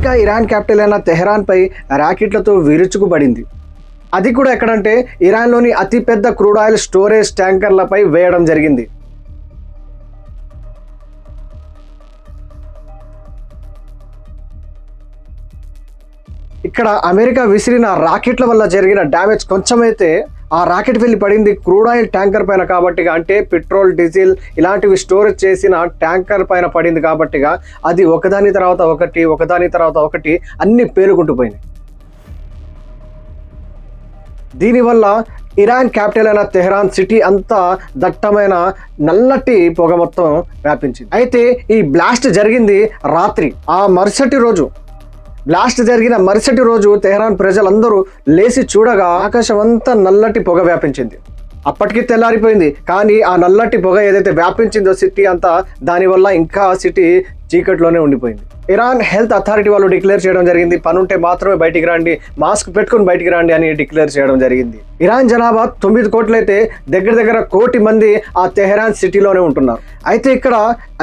America Iran capital అయిన తెహరాన్పై రాకెట్లతో విరుచుకుపడింది. అది కూడా ఎక్కడంటే ఇరాన్లోని అతిపెద్ద క్రూడ్ ఆయిల్ స్టోరేజ్ ట్యాంకర్లపై వేయడం జరిగింది. ఇక్కడ అమెరికా విసిరిన రాకెట్ల వల్ల జరిగిన డ్యామేజ్ కొంచెమైతే ఆ రాకెట్ వెళ్ళి పడింది క్రూడ్ ఆయిల్ ట్యాంకర్ పైన కాబట్టిగా, అంటే పెట్రోల్ డీజిల్ ఇలాంటివి స్టోరేజ్ చేసిన ట్యాంకర్ పైన పడింది కాబట్టిగా అది ఒకదాని తర్వాత ఒకటి అన్ని పేలుకుంటూ పోయినాయి. దీనివల్ల ఇరాన్ క్యాపిటల్ అయిన తెహరాన్ సిటీ అంతా దట్టమైన నల్లటి పొగ మొత్తం వ్యాపించింది. అయితే ఈ బ్లాస్ట్ జరిగింది రాత్రి. బ్లాస్ట్ జరిగిన మరుసటి రోజు తెహరాన్ ప్రజలందరూ లేచి చూడగా ఆకాశం అంతా నల్లటి పొగ వ్యాపించింది. అప్పటికి తెల్లారిపోయింది, కానీ ఆ నల్లటి పొగ ఏదైతే వ్యాపించిందో సిటీ అంతా, దానివల్ల ఇంకా సిటీ చీకట్లోనే ఉండిపోయింది. ఇరాన్ హెల్త్ అథారిటీ వాళ్ళు డిక్లేర్ చేయడం జరిగింది, పనుంటే మాత్రమే బయటికి రండి, మాస్క్ పెట్టుకుని బయటికి రండి అని డిక్లేర్ చేయడం జరిగింది. ఇరాన్ జనాభా 9 కోట్లయితే దగ్గర 1 కోటి మంది ఆ తెహరాన్ సిటీలోనే ఉంటున్నారు. అయితే ఇక్కడ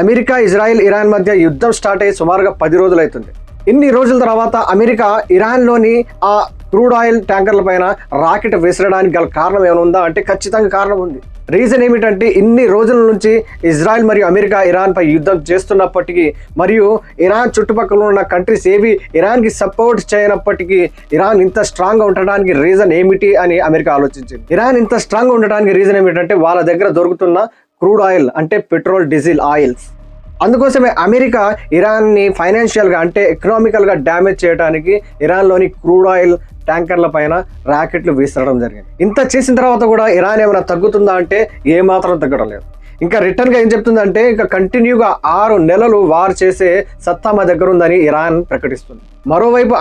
అమెరికా, ఇజ్రాయెల్, ఇరాన్ మధ్య యుద్ధం స్టార్ట్ అయ్యి సుమారుగా 10 రోజులు అవుతుంది. ఇన్ని రోజుల తర్వాత అమెరికా ఇరాన్లోని ఆ క్రూడ్ ఆయిల్ ట్యాంకర్ల పైన రాకెట్ విసరడానికి గల కారణం ఏమైనా ఉందా అంటే ఖచ్చితంగా కారణం ఉంది. రీజన్ ఏమిటంటే ఇన్ని రోజుల నుంచి ఇజ్రాయెల్ మరియు అమెరికా ఇరాన్ పై యుద్ధం చేస్తున్నప్పటికీ, మరియు ఇరాన్ చుట్టుపక్కల ఉన్న కంట్రీస్ ఏవి ఇరాన్కి సపోర్ట్ చేయనప్పటికీ ఇరాన్ ఇంత స్ట్రాంగ్గా ఉండడానికి రీజన్ ఏమిటి అని అమెరికా ఆలోచించింది. ఇరాన్ ఇంత స్ట్రాంగ్గా ఉండడానికి రీజన్ ఏమిటంటే వాళ్ళ దగ్గర దొరుకుతున్న క్రూడ్ ఆయిల్, అంటే పెట్రోల్ డీజిల్ ఆయిల్స్. అందుకోసమే అమెరికా ఇరాన్ని ఫైనాన్షియల్గా అంటే ఎకనామికల్గా డ్యామేజ్ చేయడానికి ఇరాన్లోని క్రూడ్ ఆయిల్ ట్యాంకర్ల పైన రాకెట్లు విసరడం జరిగింది. ఇంత చేసిన తర్వాత కూడా ఇరాన్ ఏమైనా తగ్గుతుందా అంటే ఏమాత్రం తగ్గడం లేదు. ఇంకా రిటర్న్గా ఏం చెప్తుందంటే ఇంకా కంటిన్యూగా 6 నెలలు వార్ చేసే సత్తా మా దగ్గర ఉందని ఇరాన్ ప్రకటిస్తుంది. మరోవైపు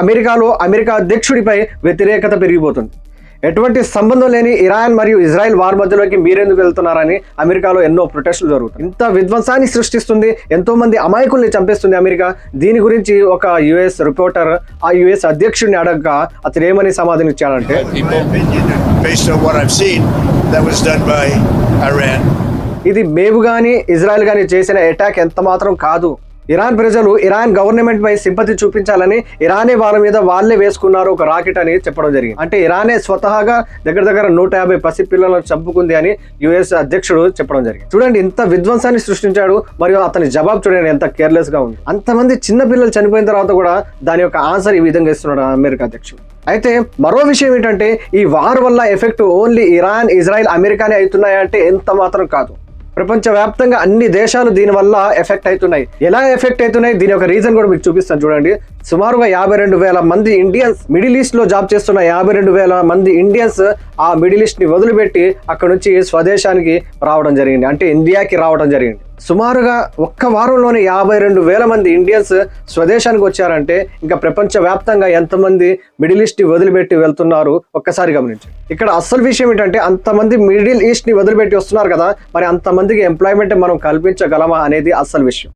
అమెరికా అధ్యక్షుడిపై వ్యతిరేకత పెరిగిపోతుంది. ఎటువంటి సంబంధం లేని ఇరాన్ మరియు ఇజ్రాయెల్ వార్ మధ్యలోకి మీరెందుకు వెళ్తున్నారని అమెరికాలో ఎన్నో ప్రొటెస్టులు జరుగుతాయి. ఇంత విధ్వంసాన్ని సృష్టిస్తుంది, ఎంతో మంది అమాయకుల్ని చంపేస్తుంది అమెరికా. దీని గురించి ఒక యుఎస్ రిపోర్టర్ ఆ యుఎస్ అధ్యక్షుడిని అడగగా అతను ఏమని సమాధానం ఇచ్చాడంటే, ఇది మేము కానీ ఇజ్రాయెల్ కానీ చేసిన అటాక్ ఎంత మాత్రం కాదు. ఇరాన్ ప్రజలు ఇరాన్ గవర్నమెంట్ పై సింపతి చూపించాలని ఇరానే వాళ్ళ మీద వాళ్ళే వేసుకున్నారు ఒక రాకెట్ అని చెప్పడం జరిగింది. అంటే ఇరానే స్వతహాగా దగ్గర 150 పసిపిల్లలను చంపుకుంది అని యుఎస్ అధ్యక్షుడు చెప్పడం జరిగింది. చూడండి, ఇంత విధ్వంసాన్ని సృష్టించాడు, మరియు అతని జవాబు చూడండి ఎంత కేర్లెస్ గా ఉంది. అంతమంది చిన్న పిల్లలు చనిపోయిన తర్వాత కూడా దాని యొక్క ఆన్సర్ ఈ విధంగా ఇస్తున్నాడు అమెరికా అధ్యక్షుడు. అయితే మరో విషయం ఏంటంటే ఈ వార్ వల్ల ఎఫెక్ట్ ఓన్లీ ఇరాన్, ఇజ్రాయెల్, అమెరికానే అవుతున్నాయంటే ఎంత మాత్రం కాదు. ప్రపంచవ్యాప్తంగా అన్ని దేశాలు దీని వల్ల ఎఫెక్ట్ అవుతున్నాయి. ఎలా ఎఫెక్ట్ అవుతున్నాయి దీని యొక్క రీజన్ కూడా మీకు చూపిస్తాను చూడండి. సుమారుగా 52,000 మంది ఇండియన్స్ మిడిల్ ఈస్ట్ లో జాబ్ చేస్తున్న 52,000 మంది ఇండియన్స్ ఆ మిడిల్ ఈస్ట్ ని వదిలిపెట్టి అక్కడ నుంచి స్వదేశానికి రావడం జరిగింది, అంటే ఇండియాకి రావడం జరిగింది. సుమారుగా ఒక్క వారంలోనే 52,000 మంది ఇండియన్స్ స్వదేశానికి వచ్చారంటే ఇంకా ప్రపంచ వ్యాప్తంగా ఎంతమంది మిడిల్ ఈస్ట్ ని వదిలిపెట్టి వెళ్తున్నారు ఒక్కసారి గమనించండి. ఇక్కడ అసలు విషయం ఏంటంటే అంతమంది మిడిల్ ఈస్ట్ ని వదిలిపెట్టి వస్తున్నారు కదా, మరి అంతమందికి ఎంప్లాయ్మెంట్ మనం కల్పించగలమా అనేది అసలు విషయం.